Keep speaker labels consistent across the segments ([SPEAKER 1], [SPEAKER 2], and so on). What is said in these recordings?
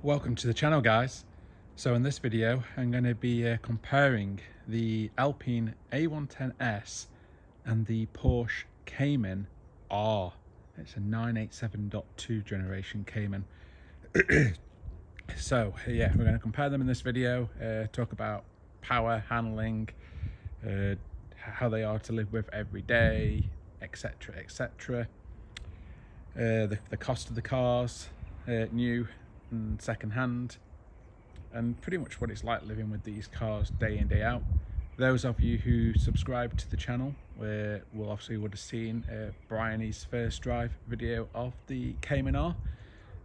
[SPEAKER 1] Welcome to the channel, guys. So in this video I'm going to be comparing the Alpine A110S and the Porsche Cayman R. It's a 987.2 generation Cayman. So yeah, we're going to compare them in this video, talk about power, handling, how they are to live with every day, etc, etc. The cost of the cars, new and second hand, and pretty much what it's like living with these cars day in, day out. Those of you who subscribe to the channel will obviously would have seen Bryony's first drive video of the Cayman R.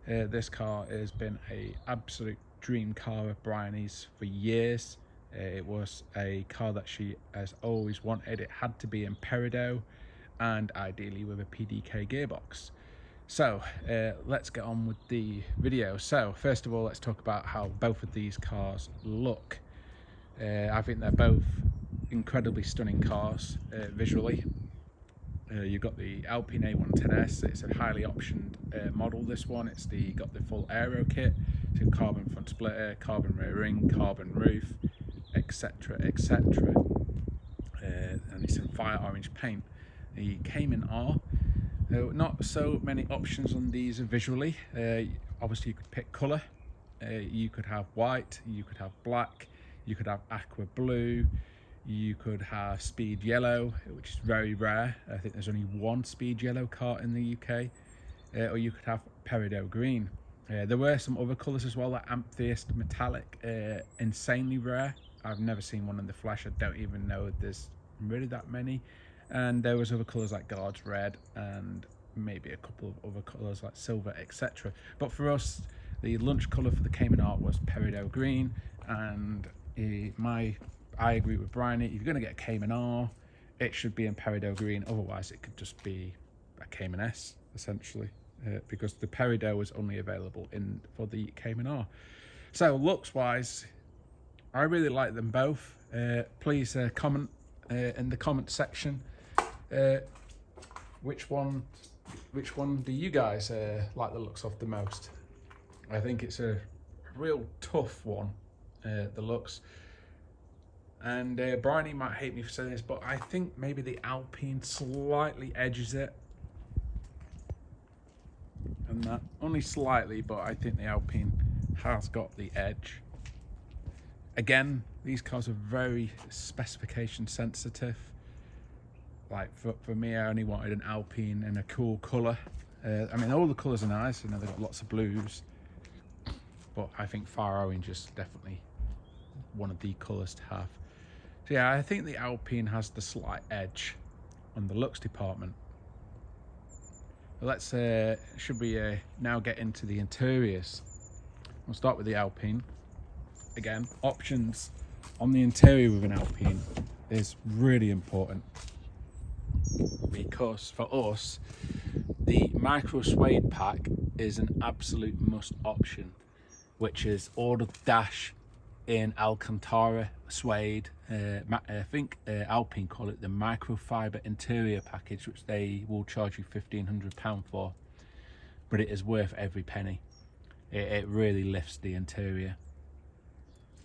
[SPEAKER 1] This car has been an absolute dream car of Bryony's for years. It was a car that she has always wanted. It had to be in peridot and ideally with a PDK gearbox. So let's get on with the video. So first of all, let's talk about how both of these cars look. I think they're both incredibly stunning cars visually. You've got the Alpine A110S. It's a highly optioned model. This one, it's got the full aero kit. It's in carbon front splitter, carbon rear ring, carbon roof, etc, etc. And it's in fire orange paint. The Cayman R, not so many options on these visually. Obviously you could pick colour. You could have white, you could have black, you could have aqua blue, you could have speed yellow, which is very rare. I think there's only one speed yellow car in the UK. Or you could have peridot green. There were some other colours as well, like amethyst metallic, insanely rare. I've never seen one in the flesh. I don't even know if there's really that many. And there was other colours like Guards red and maybe a couple of other colours like silver, etc. But for us, the lunch colour for the Cayman R was peridot green, and I agree with Bryony. If you're going to get a Cayman R, it should be in peridot green. Otherwise, it could just be a Cayman S essentially, because the peridot was only available for the Cayman R. So looks wise, I really like them both. Please comment in the comment section. Which one do you guys like the looks of the most? I think it's a real tough one, the looks. And Bryony might hate me for saying this, but I think maybe the Alpine slightly edges it. And that only slightly, but I think the Alpine has got the edge. Again, these cars are very specification sensitive. Like for me, I only wanted an Alpine in a cool colour. I mean, all the colours are nice. You know, they've got lots of blues, but I think fire orange is definitely one of the colours to have. So yeah, I think the Alpine has the slight edge on the looks department. Let's should we now get into the interiors? We'll start with the Alpine. Again, options on the interior with an Alpine is really important, because for us the micro suede pack is an absolute must option, which is all the dash in Alcantara suede. I think Alpine call it the microfiber interior package, which they will charge you £1,500 for, but it is worth every penny. It really lifts the interior,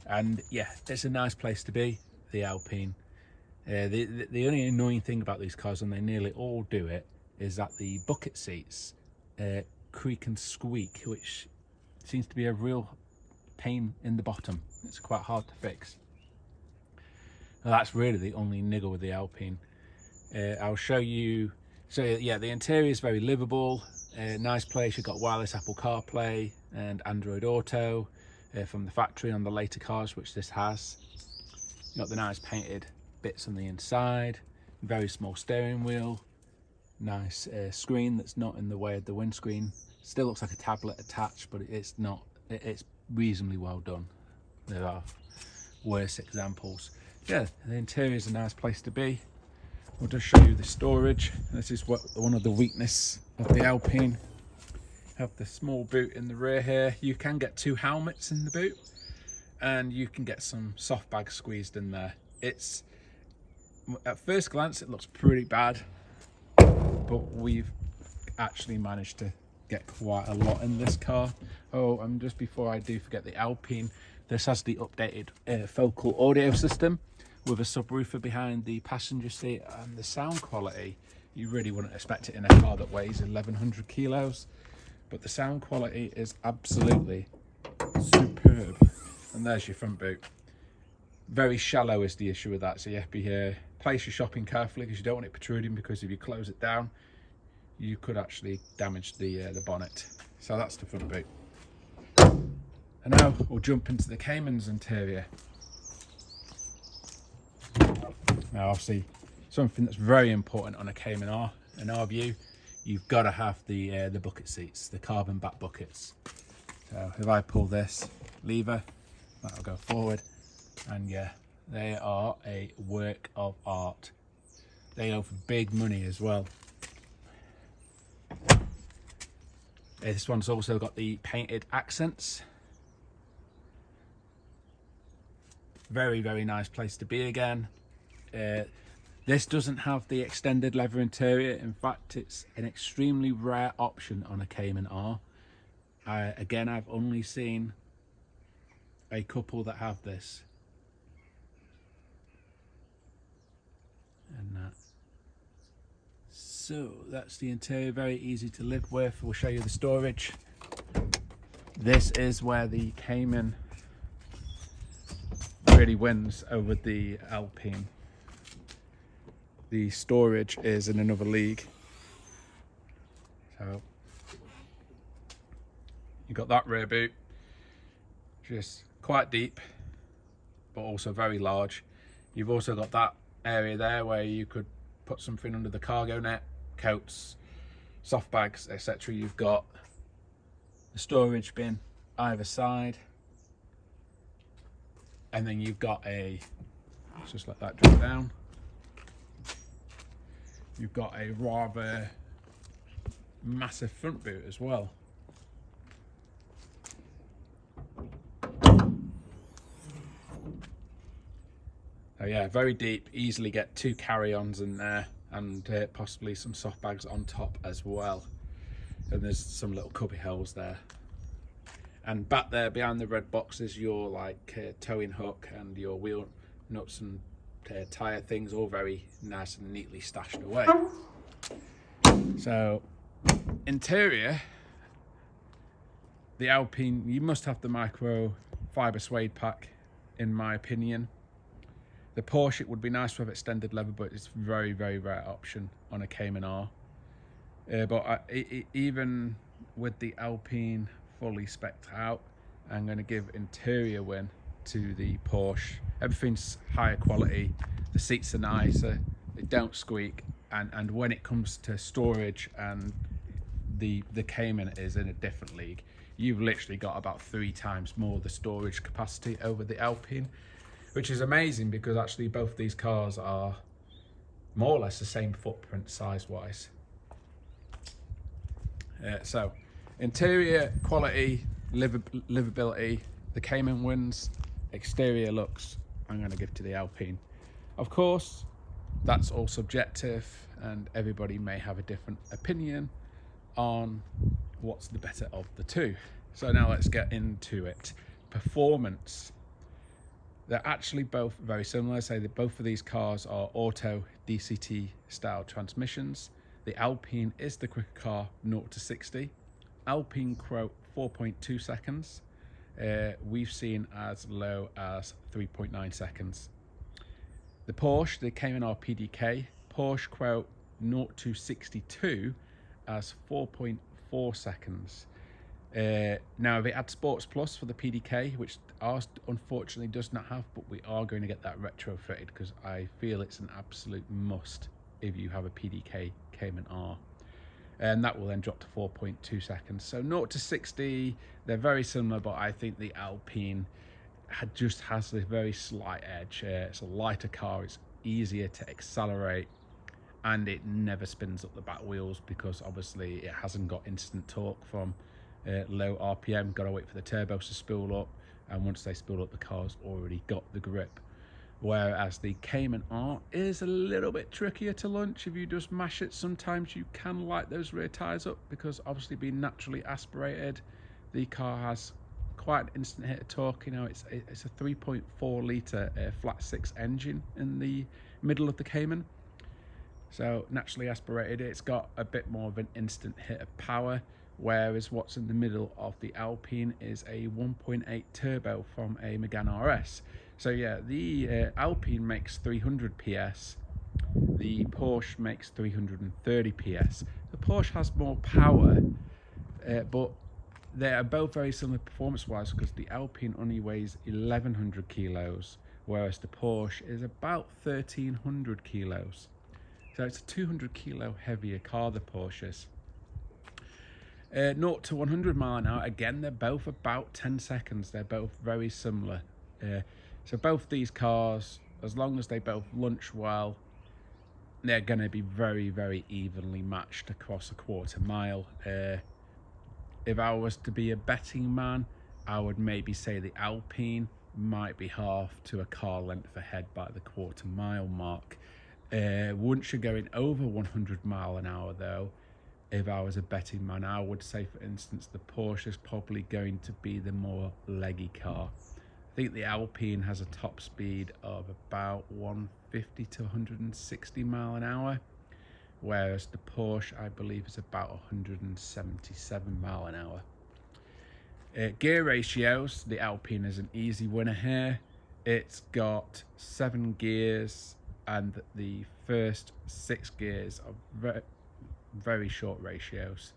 [SPEAKER 1] and yeah, it's a nice place to be, the Alpine. The only annoying thing about these cars, and they nearly all do it, is that the bucket seats creak and squeak, which seems to be a real pain in the bottom. It's quite hard to fix. Now, that's really the only niggle with the Alpine. I'll show you. So yeah, the interior is very livable. Nice place. You've got wireless Apple CarPlay and Android Auto from the factory on the later cars, which this has. You've got the nice painted bits on the inside, very small steering wheel, nice screen that's not in the way of the windscreen. Still looks like a tablet attached, but it's not. It's reasonably well done. There are worse examples. Yeah, the interior is a nice place to be. We'll just show you the storage. This is one of the weaknesses of the Alpine. Have the small boot in the rear here. You can get 2 helmets in the boot, and you can get some soft bags squeezed in there. It's, at first glance, it looks pretty bad, but we've actually managed to get quite a lot in this car. Oh, and just before I do forget, the Alpine, this has the updated focal audio system with a subwoofer behind the passenger seat, and the sound quality, you really wouldn't expect it in a car that weighs 1100 kilos, but the sound quality is absolutely superb. And there's your front boot. Very shallow is the issue with that, so you have to be place your shopping carefully, because you don't want it protruding, because if you close it down you could actually damage the bonnet. So that's the front boot. And now we'll jump into the Cayman's interior. Now obviously something that's very important on a Cayman R, in our view, you've got to have the bucket seats, the carbon back buckets. So if I pull this lever, that'll go forward, and yeah, they are a work of art. They go for big money as well. This one's also got the painted accents. Very, very nice place to be again. This doesn't have the extended leather interior. In fact, it's an extremely rare option on a Cayman R. Again, I've only seen a couple that have this. And that. So that's the interior, very easy to live with. We'll show you the storage. This is where the Cayman really wins over the Alpine. The storage is in another league. So you got that rear boot, just quite deep, but also very large. You've also got that area there where you could put something under the cargo net, coats, soft bags, etc. You've got the storage bin either side, and then you've got just let that drop down. You've got a rather massive front boot as well. So yeah, very deep, easily get 2 carry-ons in there, and possibly some soft bags on top as well. And there's some little cubby holes there. And back there behind the red box is your towing hook and your wheel nuts and tyre things, all very nice and neatly stashed away. So interior, the Alpine, you must have the micro fibre suede pack in my opinion. The Porsche, it would be nice to have extended leather, but it's very, very rare option on a Cayman R. Even with the Alpine fully spec'd out, I'm going to give interior win to the Porsche. Everything's higher quality, the seats are nicer, they don't squeak, and when it comes to storage, and the Cayman is in a different league. You've literally got about 3 times more the storage capacity over the Alpine, which is amazing, because actually both these cars are more or less the same footprint size wise. So interior quality, livability, the Cayman wins. Exterior looks, I'm going to give to the Alpine. Of course, that's all subjective, and everybody may have a different opinion on what's the better of the two. So now let's get into it. Performance. They're actually both very similar. I say that both of these cars are auto DCT style transmissions. The Alpine is the quicker car, 0 to 60. Alpine quote 4.2 seconds. We've seen as low as 3.9 seconds. The Porsche, the Cayman R PDK, Porsche quote 0 to 62 as 4.4 seconds. Now, if it had Sports Plus for the PDK, which ours unfortunately does not have, but we are going to get that retrofitted, because I feel it's an absolute must if you have a PDK Cayman R. And that will then drop to 4.2 seconds. So 0 to 60, they're very similar, but I think the Alpine just has this very slight edge. It's a lighter car, it's easier to accelerate, and it never spins up the back wheels, because obviously it hasn't got instant torque from low RPM. Got to wait for the turbos to spool up, and once they spool up, the car's already got the grip. Whereas the Cayman R is a little bit trickier to launch. If you just mash it, sometimes you can light those rear tyres up, because obviously being naturally aspirated, The car has quite an instant hit of torque. You know, it's a 3.4 litre flat six engine in the middle of the Cayman, so naturally aspirated. It's got a bit more of an instant hit of power, whereas what's in the middle of the Alpine is a 1.8 turbo from a Megane RS. So yeah, the Alpine makes 300 PS, the Porsche makes 330 PS. The Porsche has more power, but they are both very similar performance-wise, because the Alpine only weighs 1,100 kilos, whereas the Porsche is about 1,300 kilos. So it's a 200 kilo heavier car, the Porsches. 0 to 100 mile an hour, again, they're both about 10 seconds. They're both very similar. So both these cars, as long as they both launch well, they're going to be very, very evenly matched across a quarter mile. If I was to be a betting man, I would maybe say the Alpine might be half to a car length ahead by the quarter mile mark. Once you're going over 100 mile an hour though, if I was a betting man, I would say, for instance, the Porsche is probably going to be the more leggy car. I think the Alpine has a top speed of about 150 to 160 mile an hour, whereas the Porsche, I believe, is about 177 mile an hour. Gear ratios, the Alpine is an easy winner here. It's got 7 gears, and the first 6 gears are very short ratios.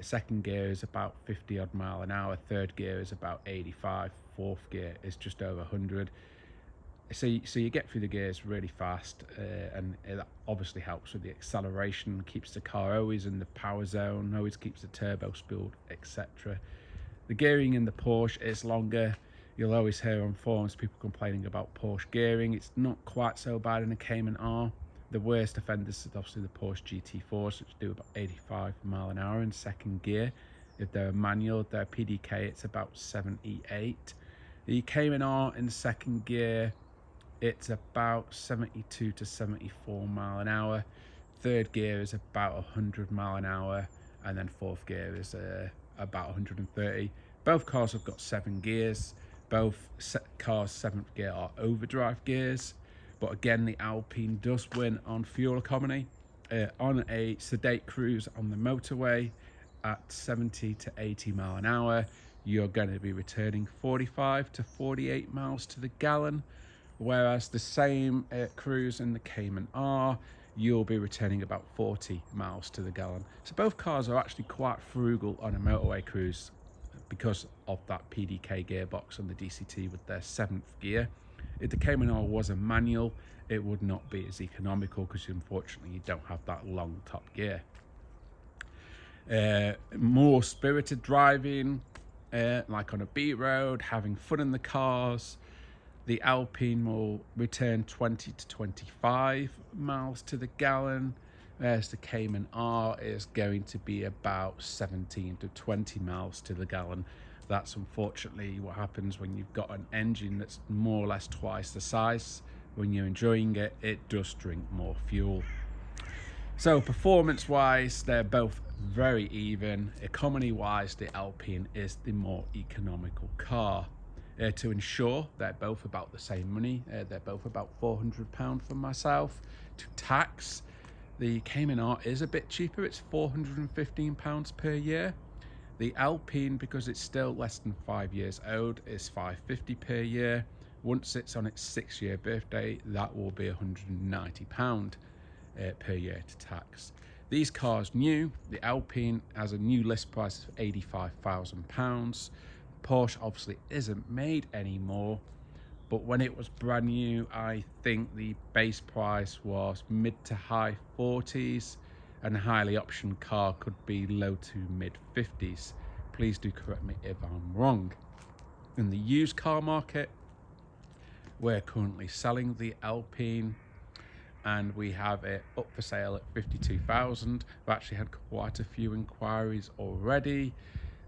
[SPEAKER 1] Second gear is about 50 odd mile an hour, third gear is about 85, fourth gear is just over 100. So you get through the gears really fast, and that obviously helps with the acceleration, keeps the car always in the power zone, always keeps the turbo speed, etc. The gearing in the Porsche is longer. You'll always hear on forums people complaining about Porsche gearing. It's not quite so bad in the Cayman R. The worst offenders is obviously the Porsche GT4s, which do about 85 mile an hour in second gear. If they're manual, they're PDK, it's about 78. The Cayman R in second gear, it's about 72 to 74 mile an hour. Third gear is about 100 mile an hour, and then fourth gear is about 130. Both cars have got 7 gears. Both cars' 7th gear are overdrive gears. But again, the Alpine does win on fuel economy. On a sedate cruise on the motorway at 70 to 80 mile an hour, you're going to be returning 45 to 48 miles to the gallon. Whereas the same cruise in the Cayman R, you'll be returning about 40 miles to the gallon. So both cars are actually quite frugal on a motorway cruise because of that PDK gearbox on the DCT with their 7th gear. If the Cayman R was a manual, it would not be as economical because unfortunately you don't have that long top gear. More spirited driving, like on a beat road, having fun in the cars. The Alpine will return 20 to 25 miles to the gallon, whereas the Cayman R is going to be about 17 to 20 miles to the gallon. That's unfortunately what happens when you've got an engine that's more or less twice the size. When you're enjoying it, it does drink more fuel. So performance-wise, they're both very even. Economy-wise, the Alpine is the more economical car. To ensure they're both about the same money, they're both about £400 from myself. To tax, the Cayman R is a bit cheaper, it's £415 per year. The Alpine, because it's still less than 5 years old, is £550 per year. Once it's on its 6-year birthday, that will be £190 per year to tax. These cars new, the Alpine has a new list price of £85,000. Porsche obviously isn't made anymore, but when it was brand new, I think the base price was mid to high 40s, and a highly optioned car could be low to mid 50s. Please do correct me if I'm wrong. In the used car market, we're currently selling the Alpine, and we have it up for sale at 52,000. We've actually had quite a few inquiries already.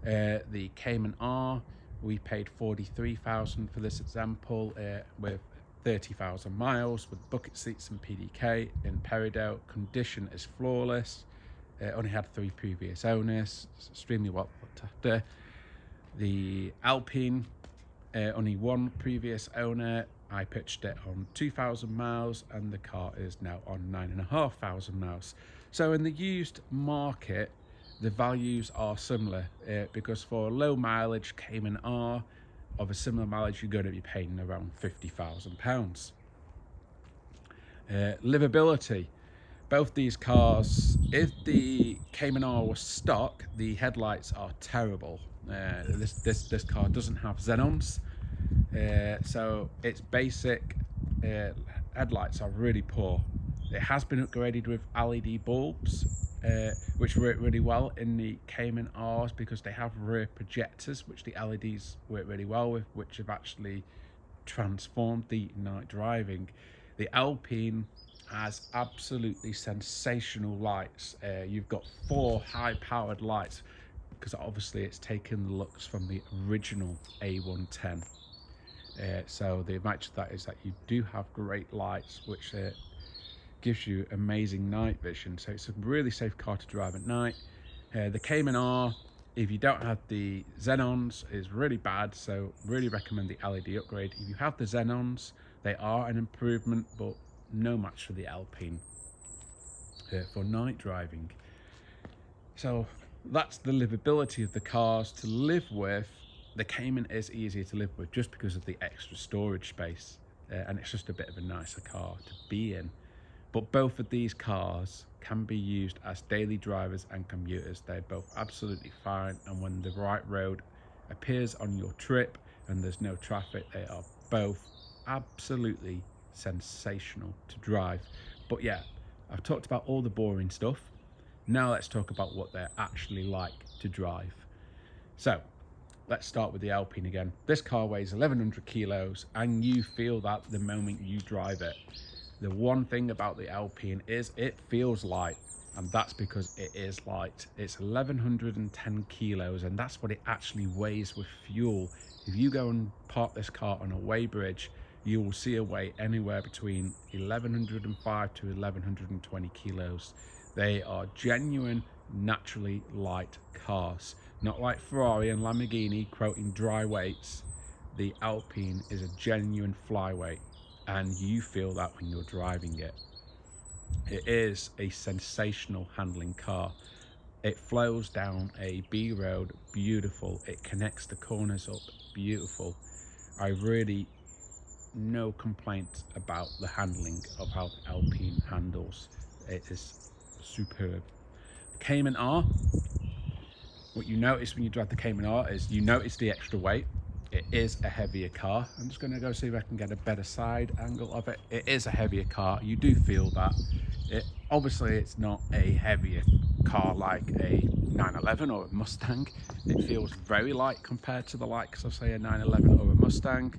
[SPEAKER 1] The Cayman R, we paid 43,000 for this example, with 30,000 miles, with bucket seats and PDK in Peridot. Condition is flawless. Only had 3 previous owners. It's extremely well looked after. The Alpine, only one previous owner. I purchased it on 2,000 miles and the car is now on 9,500 miles. So in the used market, the values are similar because for a low mileage Cayman R of a similar mileage, you're going to be paying around £50,000. Livability. Both these cars, if the Cayman R was stock, the headlights are terrible. This car doesn't have xenons, so its basic headlights are really poor. It has been upgraded with LED bulbs, which work really well in the Cayman Rs because they have rear projectors, which the LEDs work really well with, which have actually transformed the night driving. The Alpine has absolutely sensational lights. You've got 4 high-powered lights because obviously it's taken the looks from the original A110. So the advantage of that is that you do have great lights, which gives you amazing night vision. So it's a really safe car to drive at night. The Cayman R, if you don't have the xenons, is really bad, so really recommend the LED upgrade. If you have the xenons, they are an improvement, but no match for the Alpine for night driving. So that's the livability of the cars. To live with, the Cayman is easier to live with just because of the extra storage space, and it's just a bit of a nicer car to be in. But both of these cars can be used as daily drivers and commuters. They're both absolutely fine, and when the right road appears on your trip and there's no traffic, they are both absolutely sensational to drive. But yeah, I've talked about all the boring stuff. Now let's talk about what they're actually like to drive. So let's start with the Alpine again. This car weighs 1,100 kilos and you feel that the moment you drive it. The one thing about the Alpine is it feels light, and that's because it is light. It's 1,110 kilos, and that's what it actually weighs with fuel. If you go and park this car on a weighbridge, you will see a weight anywhere between 1,105 to 1,120 kilos. They are genuine, naturally light cars. Not like Ferrari and Lamborghini quoting dry weights. The Alpine is a genuine flyweight, and you feel that when you're driving it. It is a sensational handling car. It flows down a B road, beautiful. It connects the corners up, beautiful. I really no complaints about the handling of how the Alpine handles. It is superb. The Cayman R, what you notice when you drive the Cayman R is you notice the extra weight. It is a heavier car. I'm just going to go see if I can get a better side angle of it. It is a heavier car. You do feel that. Obviously, it's not a heavier car like a 911 or a Mustang. It feels very light compared to the likes of, say, a 911 or a Mustang,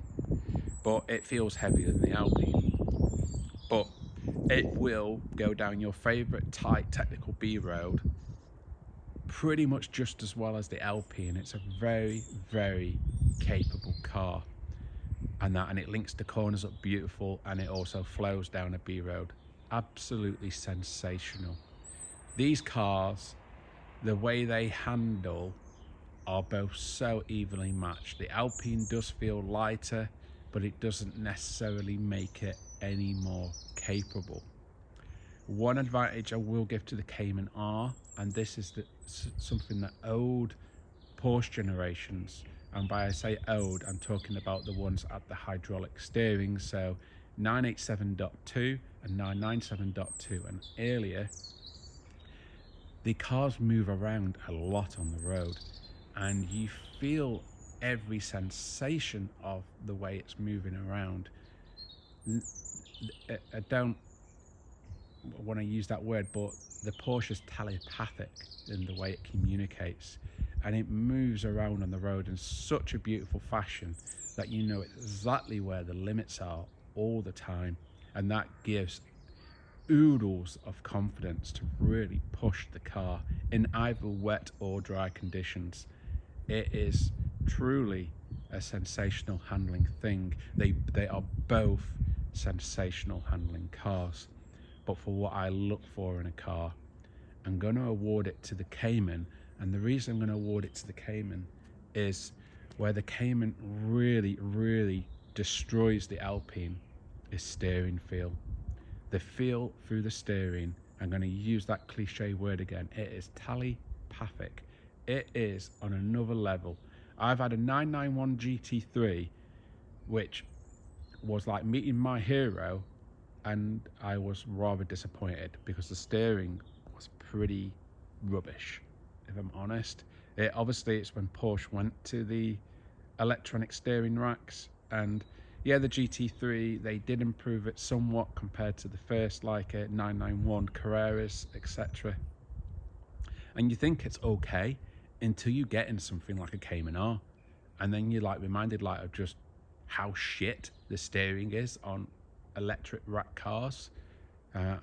[SPEAKER 1] but it feels heavier than the Alpine. But it will go down your favorite tight technical B road pretty much just as well as the Alpine. It's a very, very capable car, and it links the corners up beautiful, and it also flows down a B road. Absolutely sensational. These cars, the way they handle, are both so evenly matched. The Alpine does feel lighter, but it doesn't necessarily make it any more capable. One advantage I will give to the Cayman R, and this is something that old Porsche generations, and by I say old, I'm talking about the ones at the hydraulic steering, so 987.2 and 997.2 and earlier, the cars move around a lot on the road, and you feel every sensation of the way it's moving around. I don't want to use that word, but the Porsche is telepathic in the way it communicates, and it moves around on the road in such a beautiful fashion that you know exactly where the limits are all the time, and that gives oodles of confidence to really push the car in either wet or dry conditions. It is truly a sensational handling thing. They are both sensational handling cars, but for what I look for in a car, I'm going to award it to the Cayman. And the reason I'm going to award it to the Cayman is Where the Cayman really destroys the Alpine is steering feel. The feel through the steering, I'm going to use that cliche word again, it is telepathic. It is on another level. I've had a 991 GT3, which was like meeting my hero, and I was rather disappointed because the steering was pretty rubbish, if I'm honest. Obviously, it's when Porsche went to the electronic steering racks, and yeah, the GT3, they did improve it somewhat compared to the first, like a 991 Carreras, etc. And you think it's okay until you get in something like a Cayman R, and then you're like reminded like of just how shit the steering is on electric rack cars.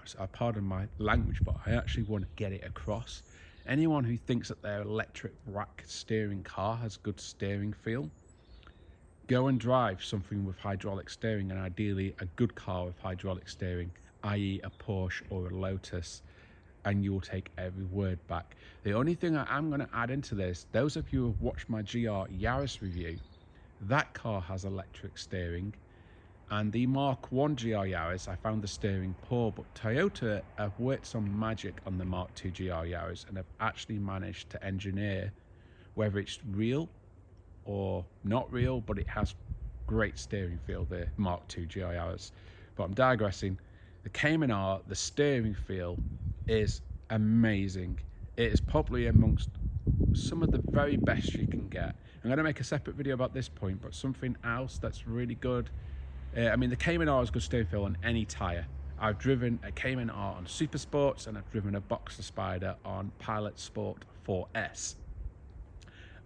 [SPEAKER 1] So pardon my language, but I actually want to get it across. Anyone who thinks that their electric rack steering car has good steering feel, go and drive something with hydraulic steering, and ideally a good car with hydraulic steering, i.e. a Porsche or a Lotus, and you will take every word back. The only thing I am going to add into this, those of you who have watched my GR Yaris review, that car has electric steering, and the Mark 1 GR Yaris, I found the steering poor, but Toyota have worked some magic on the Mark 2 GR Yaris and have actually managed to engineer, whether it's real or not real, but it has great steering feel, the Mark II GR Yaris. But I'm digressing. The Cayman R, the steering feel is amazing. It is probably amongst some of the very best you can get. I'm going to make a separate video about this point, but something else that's really good. I mean, the Cayman R has good steering feel on any tyre. I've driven a Cayman R on Super Sports, and I've driven a Boxer Spider on Pilot Sport 4S.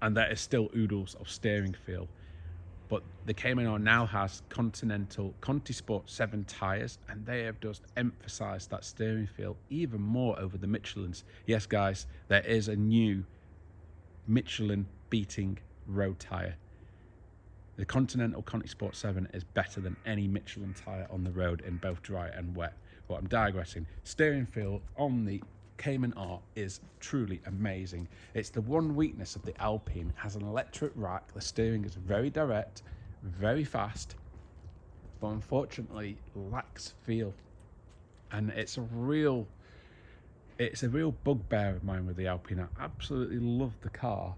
[SPEAKER 1] And that is still oodles of steering feel. But the Cayman R now has Continental Conti Sport 7 tyres, and they have just emphasised that steering feel even more over the Michelins. Yes, guys, there is a new Michelin beating road tyre. The Continental Conti Sport 7 is better than any Michelin tyre on the road in both dry and wet. But I'm digressing. Steering feel on the Cayman R is truly amazing. It's the one weakness of the Alpine. It has an electric rack. The steering is very direct, very fast, but unfortunately lacks feel. And it's a real bugbear of mine with the Alpine. I absolutely love the car,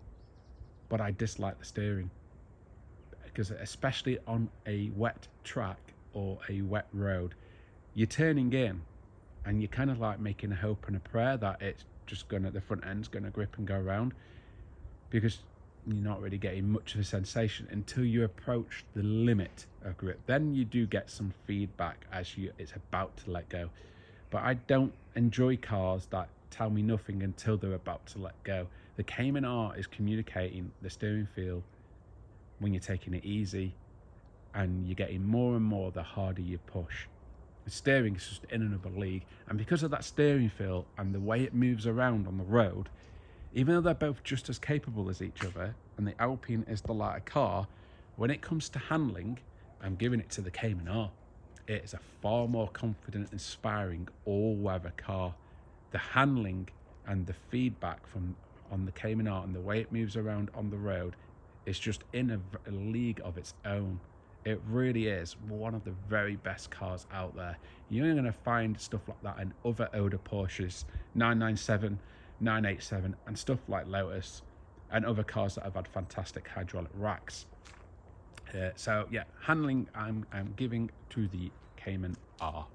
[SPEAKER 1] but I dislike the steering, because especially on a wet track or a wet road, you're turning in and you're kind of like making a hope and a prayer that it's just the front end's gonna grip and go around, because you're not really getting much of a sensation until you approach the limit of grip. Then you do get some feedback as it's about to let go. But I don't enjoy cars that tell me nothing until they're about to let go. The Cayman R is communicating the steering feel when you're taking it easy, and you're getting more and more the harder you push. The steering is just in another league, and because of that steering feel and the way it moves around on the road, even though they're both just as capable as each other, and the Alpine is the lighter car, when it comes to handling, I'm giving it to the Cayman R. It is a far more confident, inspiring all-weather car. The handling and the feedback on the Cayman R and the way it moves around on the road is just in a league of its own. It really is one of the very best cars out there. You're only going to find stuff like that in other older Porsches, 997, 987, and stuff like Lotus, and other cars that have had fantastic hydraulic racks. So yeah, handling I'm giving to the Cayman R,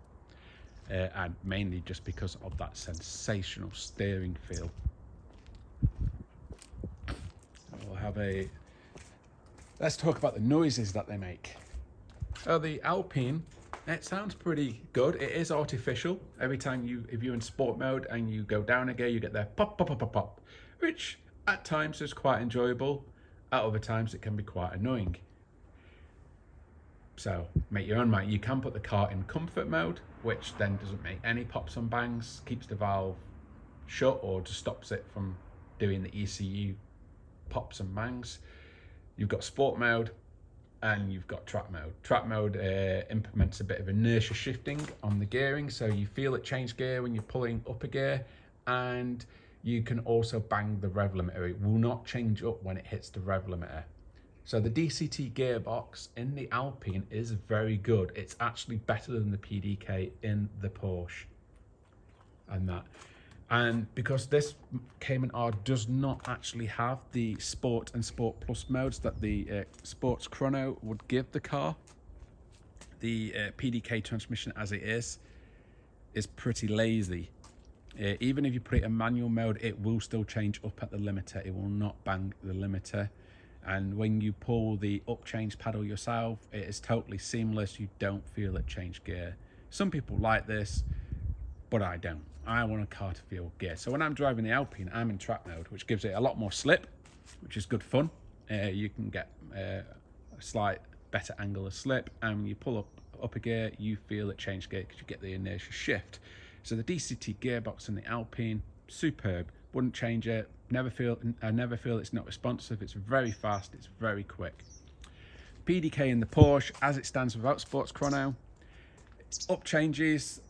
[SPEAKER 1] and mainly just because of that sensational steering feel. We'll have let's talk about the noises that they make. So the Alpine, it sounds pretty good. It is artificial. Every time if you're in sport mode and you go down a gear, you get that pop, pop, pop, pop, pop, which at times is quite enjoyable. At other times it can be quite annoying. So make your own mind. You can put the car in comfort mode, which then doesn't make any pops and bangs, keeps the valve shut, or just stops it from doing the ECU pops and bangs. You've got sport mode and you've got track mode. Track mode implements a bit of inertia shifting on the gearing, so you feel it change gear when you're pulling up a gear, and you can also bang the rev limiter. It will not change up when it hits the rev limiter. So the DCT gearbox in the Alpine is very good. It's actually better than the PDK in the Porsche and that. And because this Cayman R does not actually have the Sport and Sport Plus modes that the Sports Chrono would give the car, the PDK transmission as it is pretty lazy. Even if you put it in manual mode, it will still change up at the limiter. It will not bang the limiter. And when you pull the up change pedal yourself, it is totally seamless. You don't feel it change gear. Some people like this, but I don't. I want a car to feel gear. So when I'm driving the Alpine, I'm in track mode, which gives it a lot more slip, which is good fun. You can get a slight better angle of slip, and when you pull up a gear, you feel it change gear because you get the inertia shift. So the DCT gearbox in the Alpine, superb. Wouldn't change it. I never feel it's not responsive. It's very fast. It's very quick. PDK in the Porsche, as it stands without Sports Chrono, up changes.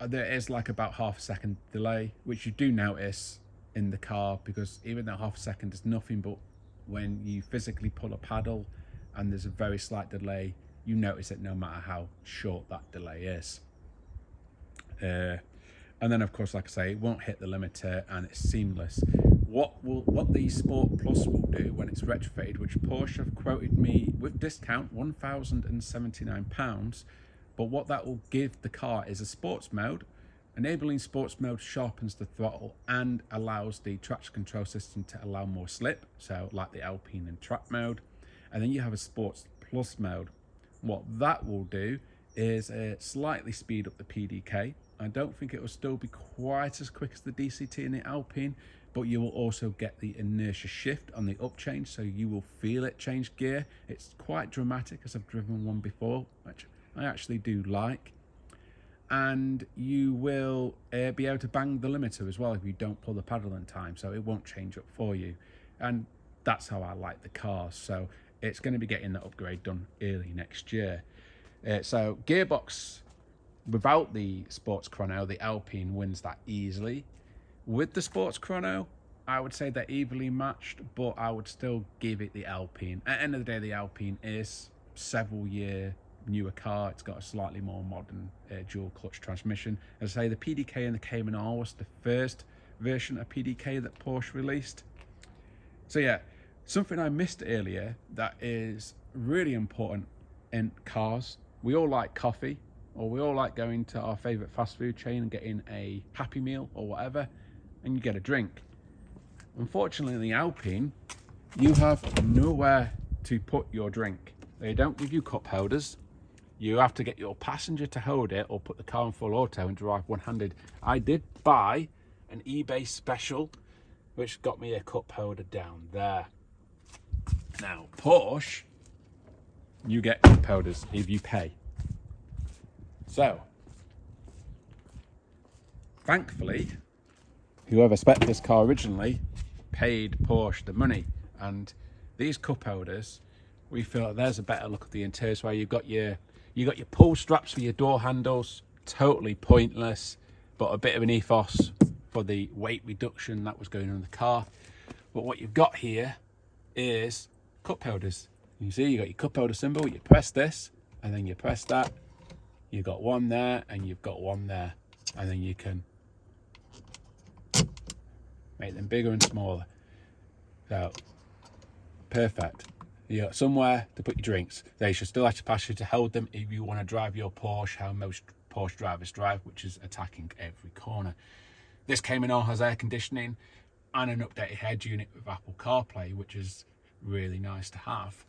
[SPEAKER 1] There is like about half a second delay, which you do notice in the car, because even though half a second is nothing, but when you physically pull a paddle and there's a very slight delay, you notice it no matter how short that delay is. And then of course, like I say, it won't hit the limiter and it's seamless. What the Sport Plus will do when it's retrofitted, which Porsche have quoted me with discount £1,079, but what that will give the car is a sports mode. Enabling sports mode sharpens the throttle and allows the traction control system to allow more slip, so like the Alpine in track mode. And then you have a Sports Plus mode. What that will do is slightly speed up the PDK. I don't think it will still be quite as quick as the DCT in the Alpine, but you will also get the inertia shift on the up change, so you will feel it change gear. It's quite dramatic, as I've driven one before, which I actually do like. And you will be able to bang the limiter as well if you don't pull the paddle in time, so it won't change up for you. And that's how I like the car. So it's going to be getting that upgrade done early next year. So gearbox without the Sports Chrono, the Alpine wins that easily. With the Sports Chrono, I would say they're evenly matched, but I would still give it the Alpine. At the end of the day, the Alpine is several year newer car. It's got a slightly more modern dual clutch transmission. As I say, the PDK and the Cayman R was the first version of PDK that Porsche released. So yeah, something I missed earlier that is really important in cars. We all like coffee, or we all like going to our favorite fast food chain and getting a Happy Meal or whatever, and you get a drink. Unfortunately, in the Alpine, you have nowhere to put your drink. They don't give you cup holders. You have to get your passenger to hold it or put the car in full auto and drive one-handed. I did buy an eBay special, which got me a cup holder down there. Now, Porsche, you get cup holders if you pay. So, thankfully, whoever spec this car originally paid Porsche the money, and these cup holders, we feel like there's a better look at the interiors, where you got your pull straps for your door handles, totally pointless, but a bit of an ethos for the weight reduction that was going on in the car. But what you've got here is cup holders. You see, you got your cup holder symbol, you press this, and then you press that. You've got one there, and you've got one there, and then you can make them bigger and smaller. So, perfect. You got somewhere to put your drinks. They should still have to pass you to hold them if you want to drive your Porsche how most Porsche drivers drive, which is attacking every corner. This Cayman R has air conditioning and an updated head unit with Apple CarPlay, which is really nice to have.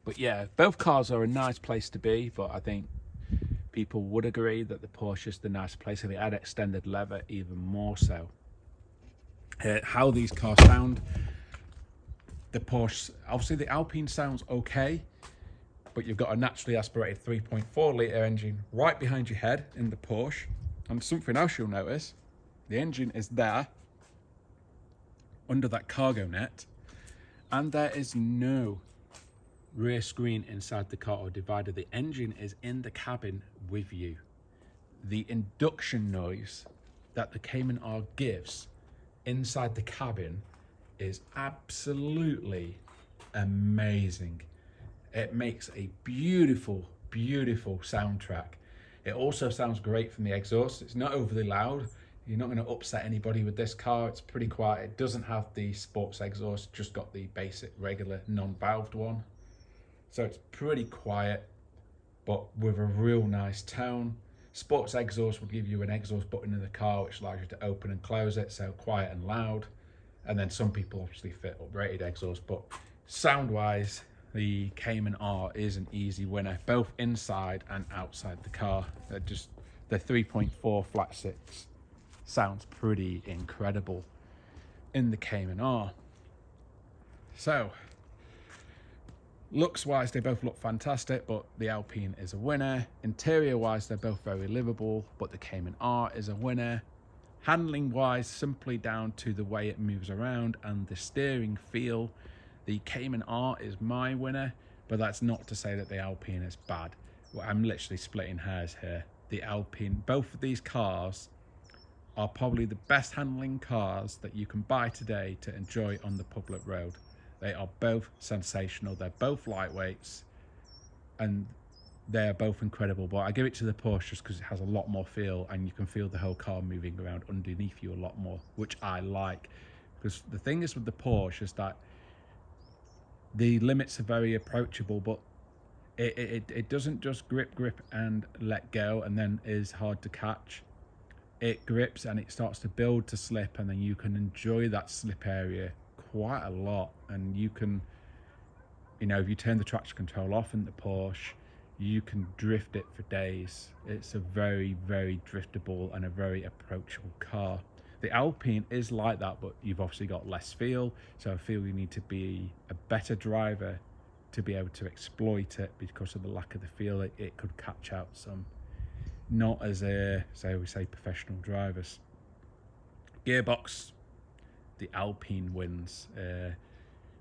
[SPEAKER 1] But yeah, both cars are a nice place to be, but I think people would agree that the Porsche is the nice place, and they add extended leather even more so. How these cars sound, the Porsche, obviously the Alpine sounds okay, but you've got a naturally aspirated 3.4 litre engine right behind your head in the Porsche. And something else you'll notice, the engine is there under that cargo net, and there is no rear screen inside the car or divider. The engine is in the cabin with you. The induction noise that the Cayman R gives inside the cabin is absolutely amazing. It makes a beautiful, beautiful soundtrack. It also sounds great from the exhaust. It's not overly loud. You're not going to upset anybody with this car. It's pretty quiet. It doesn't have the sports exhaust, just got the basic regular non-valved one. So it's pretty quiet, but with a real nice tone. Sports exhaust will give you an exhaust button in the car which allows you to open and close it, so quiet and loud. And then some people obviously fit uprated exhaust, but sound wise, the Cayman R is an easy winner, both inside and outside the car. The 3.4 flat six sounds pretty incredible in the Cayman R. So, looks wise, they both look fantastic, but the Alpine is a winner. Interior wise, they're both very livable, but the Cayman R is a winner. Handling wise, simply down to the way it moves around and the steering feel, the Cayman R is my winner, but that's not to say that the Alpine is bad. Well, I'm literally splitting hairs here. The Alpine, both of these cars are probably the best handling cars that you can buy today to enjoy on the public road. They are both sensational. They're both lightweights and they're both incredible. But I give it to the Porsche just because it has a lot more feel and you can feel the whole car moving around underneath you a lot more, which I like. Because the thing is with the Porsche is that the limits are very approachable, but it doesn't just grip and let go and then is hard to catch. It grips and it starts to build to slip, and then you can enjoy that slip area quite a lot. And you can, if you turn the traction control off in the Porsche, you can drift it for days. It's a very, very driftable and a very approachable car. The Alpine is like that, but you've obviously got less feel, so I feel you need to be a better driver to be able to exploit it because of the lack of the feel. It could catch out some, not as we say, professional drivers. Gearbox, the Alpine wins,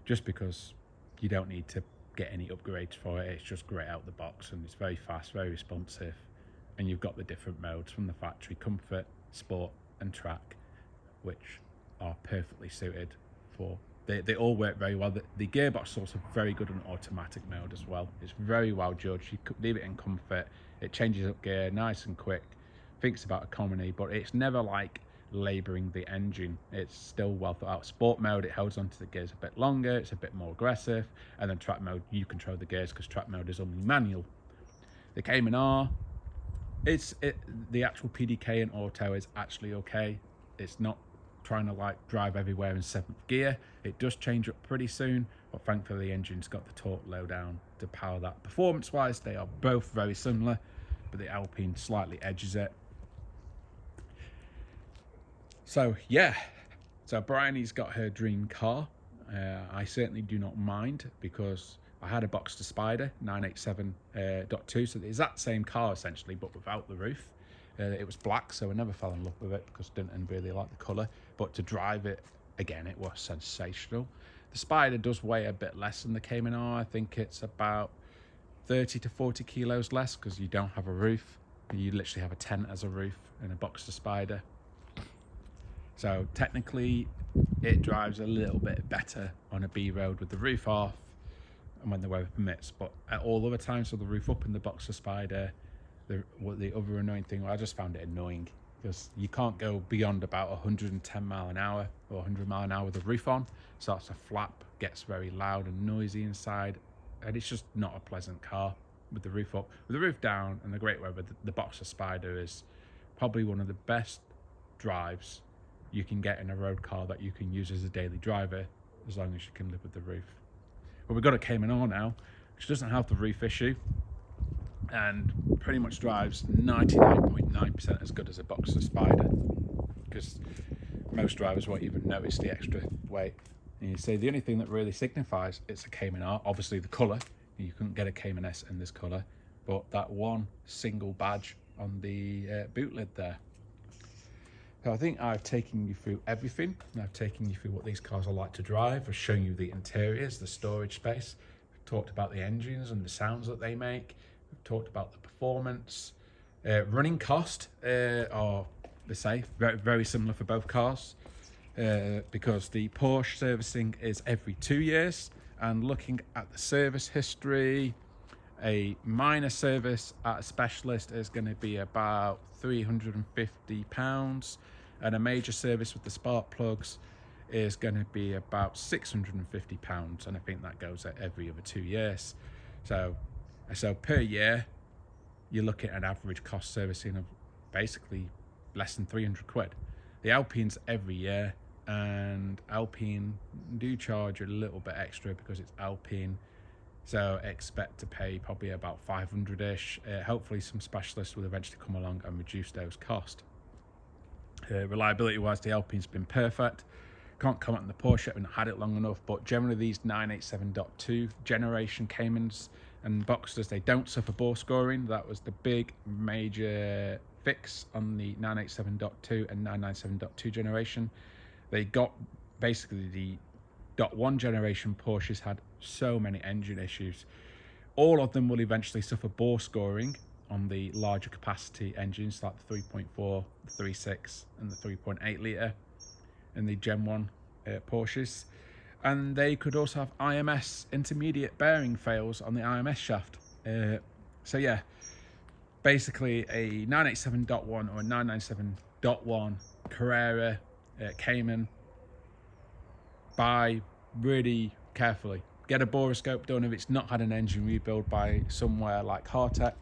[SPEAKER 1] just because you don't need to get any upgrades for it. It's just great out the box and it's very fast, very responsive, and you've got the different modes from the factory: comfort, sport and track, which are perfectly suited for. They all work very well. The gearbox is also very good on automatic mode as well. It's very well judged. You could leave it in comfort, it changes up gear nice and quick, thinks about economy, but it's never like labouring the engine. It's still well thought out. Sport mode, it holds onto the gears a bit longer, it's a bit more aggressive, and then track mode, you control the gears because track mode is only manual. The Cayman R, the actual PDK in auto is actually okay. It's not trying to like drive everywhere in 7th gear. It does change up pretty soon, but thankfully the engine's got the torque low down to power that. Performance wise, they are both very similar, but the Alpine slightly edges it. So yeah, so Bryony's got her dream car. I certainly do not mind, because I had a Boxster Spider 987.2, so the exact same car essentially, but without the roof. It was black, so I never fell in love with it because I didn't really like the colour. But to drive it, again, it was sensational. The Spider does weigh a bit less than the Cayman R. I think it's about 30 to 40 kilos less because you don't have a roof. You literally have a tent as a roof in a Boxster Spider. So technically, it drives a little bit better on a B road with the roof off and when the weather permits. But at all other times with the roof up in the Boxster Spider, the other annoying thing, I just found it annoying because you can't go beyond about 110 mile an hour or 100 mile an hour with the roof on. Starts to flap, gets very loud and noisy inside, and it's just not a pleasant car with the roof up. With the roof down and the great weather, the Boxster Spider is probably one of the best drives you can get in a road car that you can use as a daily driver, as long as you can live with the roof. But we've got a Cayman R now, which doesn't have the roof issue, and pretty much drives 99.9% as good as a Boxster Spider, because most drivers won't even notice the extra weight. And you see, the only thing that really signifies it's a Cayman R, obviously the colour. You couldn't get a Cayman S in this colour, but that one single badge on the boot lid there. So I think I've taken you through everything. I've taken you through what these cars are like to drive. I've shown you the interiors, the storage space. We've talked about the engines and the sounds that they make. We've talked about the performance. Running cost are, let's say, very, very similar for both cars. because the Porsche servicing is every 2 years, and looking at the service history, a minor service at a specialist is going to be about £350, and a major service with the spark plugs is going to be about £650, and I think that goes at every other 2 years. So per year, you're looking at an average cost servicing of basically less than 300 quid. The Alpine's every year, and Alpine do charge a little bit extra because it's Alpine. So expect to pay probably about 500-ish. Hopefully some specialists will eventually come along and reduce those costs. Reliability-wise, the Alpine's been perfect. Can't comment on the Porsche, I've not had it long enough, but generally these 987.2 generation Caymans and Boxsters, they don't suffer bore scoring. That was the big major fix on the 987.2 and 997.2 generation. They got basically the .1 generation Porsches had so many engine issues. All of them will eventually suffer bore scoring on the larger capacity engines like the 3.4, the 3.6 and the 3.8 litre in the Gen 1 Porsches. And they could also have IMS intermediate bearing fails on the IMS shaft. So yeah, basically a 987.1 or a 997.1 Carrera Cayman, buy really carefully. Get a boroscope done if it's not had an engine rebuild by somewhere like Hartech,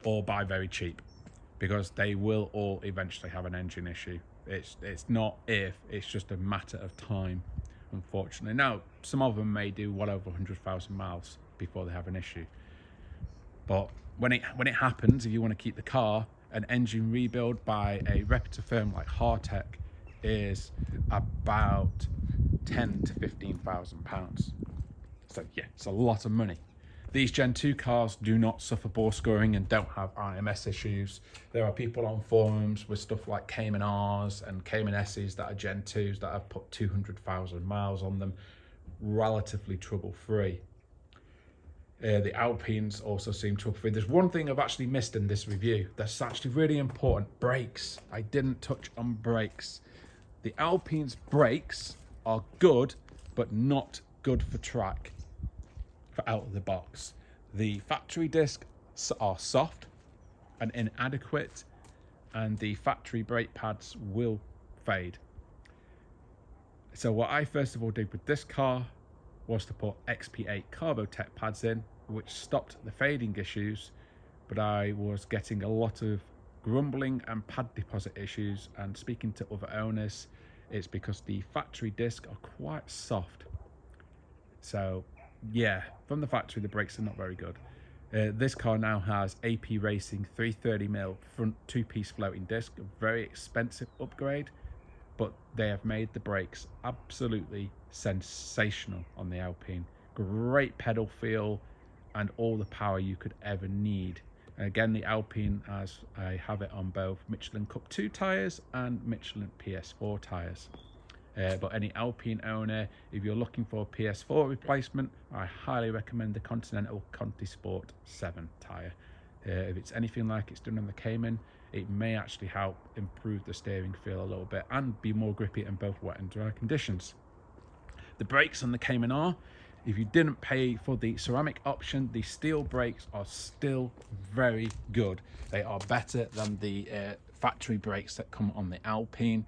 [SPEAKER 1] or buy very cheap, because they will all eventually have an engine issue. It's not if, it's just a matter of time, unfortunately. Now, some of them may do well over 100,000 miles before they have an issue. But when it happens, if you want to keep the car, an engine rebuild by a reputable firm like Hartech is about 10 to 15,000 pounds. So yeah, it's a lot of money. These Gen 2 cars do not suffer bore scoring and don't have IMS issues. There are people on forums with stuff like Cayman Rs and Cayman S's that are Gen 2s that have put 200,000 miles on them, relatively trouble-free. The Alpines also seem trouble-free. There's one thing I've actually missed in this review that's actually really important: brakes. I didn't touch on brakes. The Alpine's brakes are good, but not good for track, for out of the box. The factory discs are soft and inadequate, and the factory brake pads will fade. So what I first of all did with this car was to put XP8 Carbotech pads in, which stopped the fading issues, but I was getting a lot of grumbling and pad deposit issues, and speaking to other owners, it's because the factory discs are quite soft. So yeah, from the factory the brakes are not very good. This car now has AP Racing 330mm front two-piece floating disc, a very expensive upgrade, but they have made the brakes absolutely sensational on the Alpine. Great pedal feel and all the power you could ever need. And again, the Alpine, as I have it on both Michelin Cup 2 tyres and Michelin PS4 tyres. But any Alpine owner, if you're looking for a PS4 replacement, I highly recommend the Continental Conti Sport 7 tyre. If it's anything like it's done on the Cayman, it may actually help improve the steering feel a little bit and be more grippy in both wet and dry conditions. The brakes on the Cayman R, if you didn't pay for the ceramic option, the steel brakes are still very good. They are better than the factory brakes that come on the Alpine.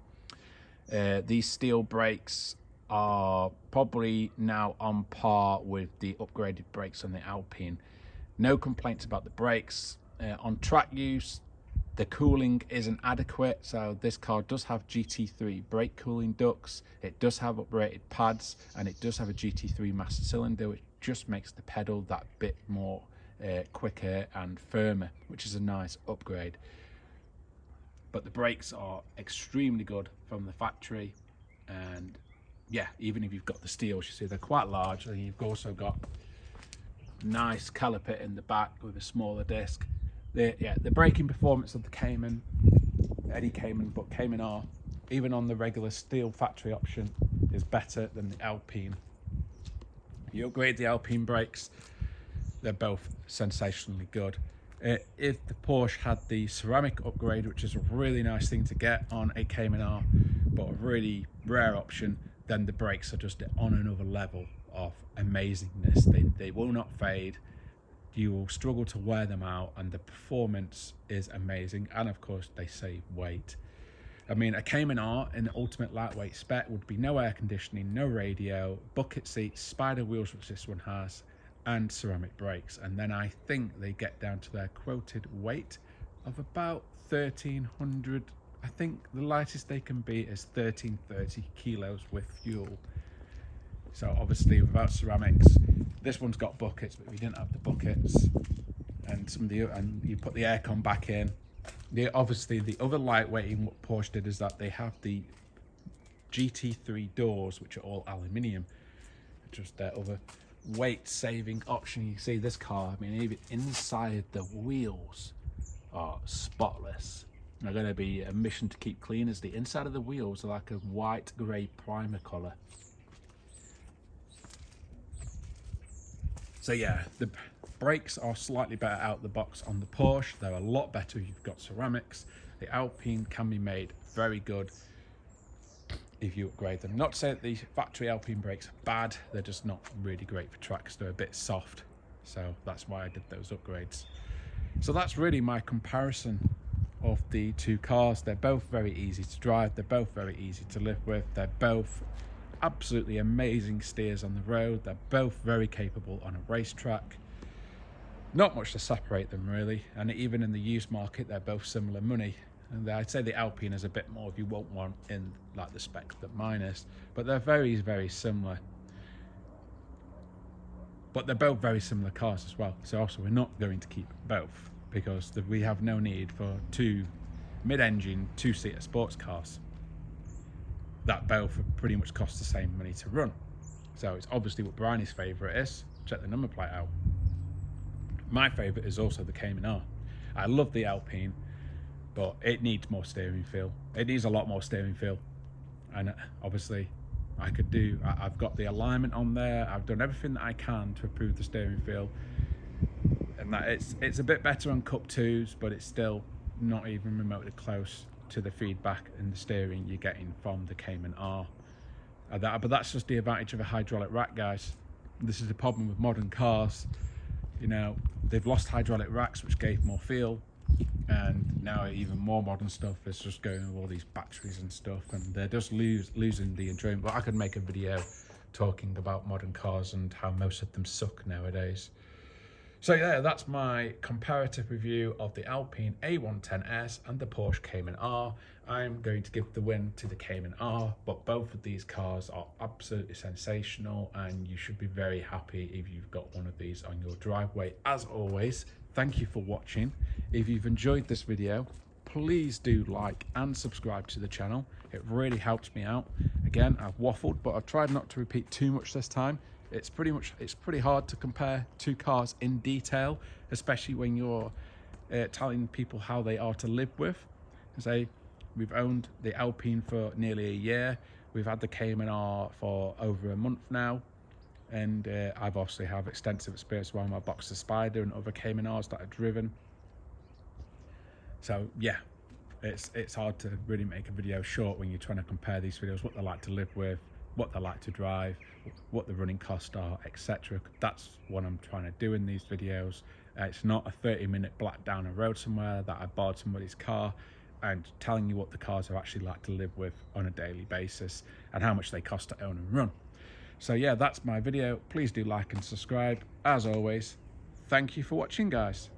[SPEAKER 1] These steel brakes are probably now on par with the upgraded brakes on the Alpine. No complaints about the brakes. On track use, the cooling isn't adequate, so this car does have GT3 brake cooling ducts, it does have uprated pads, and it does have a GT3 master cylinder, which just makes the pedal that bit more quicker and firmer, which is a nice upgrade. But the brakes are extremely good from the factory, and yeah, even if you've got the steels, you see they're quite large, and you've also got nice caliper in the back with a smaller disc. The braking performance of the Cayman, any Cayman, but Cayman R, even on the regular steel factory option, is better than the Alpine. You upgrade the Alpine brakes, they're both sensationally good. If the Porsche had the ceramic upgrade, which is a really nice thing to get on a Cayman R, but a really rare option, then the brakes are just on another level of amazingness. They will not fade. You will struggle to wear them out, and the performance is amazing. And of course, they save weight. I mean, a Cayman R in the ultimate lightweight spec would be no air conditioning, no radio, bucket seats, spider wheels, which this one has, and ceramic brakes. And then I think they get down to their quoted weight of about 1,300. I think the lightest they can be is 1,330 kilos with fuel. So obviously without ceramics, this one's got buckets, but we didn't have the buckets, and you put the aircon back in. Obviously the other lightweighting what Porsche did is that they have the GT3 doors, which are all aluminium, just their other weight saving option. You see this car, I mean, even inside the wheels are spotless. They're going to be a mission to keep clean, as the inside of the wheels are like a white grey primer colour. So yeah, the brakes are slightly better out the box on the Porsche. They're a lot better if you've got ceramics. The Alpine can be made very good if you upgrade them. Not to say that the factory Alpine brakes are bad, they're just not really great for tracks. They're a bit soft, so that's why I did those upgrades. So that's really my comparison of the two cars. They're both very easy to drive, they're both very easy to live with, they're both absolutely amazing steers on the road, they're both very capable on a racetrack. Not much to separate them really, and even in the used market they're both similar money. And I'd say the Alpine is a bit more if you want one in like the spec that mine is, but they're very, very similar. But they're both very similar cars as well. So also we're not going to keep both, because we have no need for two mid-engine, two-seater sports cars that both pretty much cost the same money to run. So it's obviously what Bryony's favourite is. Check the number plate out. My favourite is also the Cayman R. I love the Alpine, but it needs more steering feel. It needs a lot more steering feel. And obviously I've got the alignment on there. I've done everything that I can to improve the steering feel. And that it's a bit better on Cup 2s, but it's still not even remotely close to the feedback and the steering you're getting from the Cayman R. But that's just the advantage of a hydraulic rack, guys. This is the problem with modern cars. You know, they've lost hydraulic racks, which gave more feel, and now even more modern stuff is just going with all these batteries and stuff, and they're just losing the enjoyment. But I could make a video talking about modern cars and how most of them suck nowadays. So yeah, that's my comparative review of the Alpine A110S and the Porsche Cayman R. I'm going to give the win to the Cayman R, but both of these cars are absolutely sensational, and you should be very happy if you've got one of these on your driveway. As always, thank you for watching. If you've enjoyed this video, please do like and subscribe to the channel. It really helps me out. Again, I've waffled, but I've tried not to repeat too much this time. It's pretty hard to compare two cars in detail, especially when you're telling people how they are to live with. Say, we've owned the Alpine for nearly a year. We've had the Cayman R for over a month now, and I've obviously have extensive experience around my Boxer Spider and other Cayman Rs that I've driven. So yeah, it's hard to really make a video short when you're trying to compare these videos, what they like to live with, what they like to drive, what the running costs are, etc. That's what I'm trying to do in these videos. It's not a 30-minute black down a road somewhere that I borrowed somebody's car, and telling you what the cars are actually like to live with on a daily basis and how much they cost to own and run. So yeah, that's my video. Please do like and subscribe. As always, thank you for watching, guys.